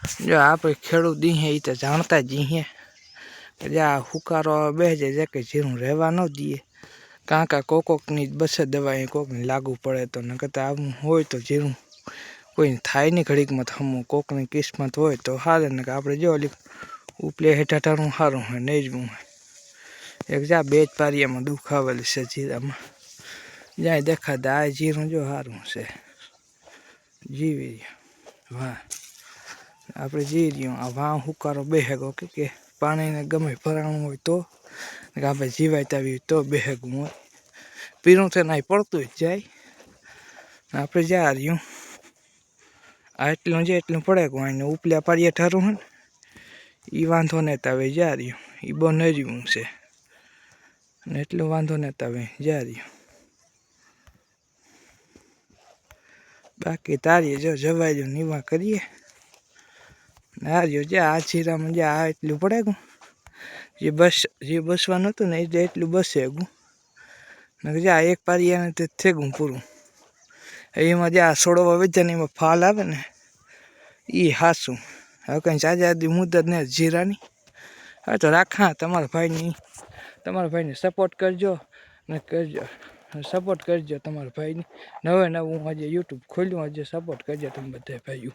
જો આપણે ખેડૂત દીએ એ તો જાણતા જ છીએ કે જે આ હુકારો બેસે જાય કે જીરું રહેવા ન દઈએ કાંકા કોકની બસે દવા કોકને લાગુ પડે તો ન કરતા આવું હોય તો જીરું કોઈને થાય નહીં ઘડીકમાં થમું કોકની કિસ્મત હોય તો હાલે ને કે આપણે જો ઓલી ઉપલે હેઠાઠારું સારું હોય નેજવું હોય એક જા બે જ પારિયામાં દુખાવેલું છે જીરામાં જ્યાં દેખાતા આ જીરું જો સારું છે જીવી વાહ આપણે જી રહ્યું આ વાં હુકારો બેહેગો કે પાણીને ગમે ભરાણું હોય તો આપણે જીવાય આવી તો બેહેગું હોય પીરું છે ને પડતું જ જાય આપણે જ્યાં રહ્યું આ એટલું જે એટલું પડે ગયું એને ઉપલા પાડીએ ઠારું હોય ને એ વાંધો નહોતા હવે જ્યાં રહ્યું એ બહુ નર્યું છે અને એટલું વાંધો નહોતા હવે જ્યાં રહ્યું બાકી તારીએ જો જવાય નિવા કરીએ આ રહ્યો જે આ જીરામાં જે આ એટલું પડે ગયું જે બસવાનું હતું ને એ એટલું બસે ગયું ને જે આ એક પારિયાને તે થેગું પૂરું એમાં જે આ છોડવા વેચાને એમાં ફાલ આવે ને એ હાસું હવે કંઈ જાજાદી મુદત ને જીરાની હવે તો રાખા તમારા ભાઈને સપોર્ટ કરજો ને કરજો સપોર્ટ કરજો તમારા ભાઈને નવે નવું હું આજે યુટ્યુબ ખોલ્યું આજે સપોર્ટ કરજો તમે બધા ભાઈઓ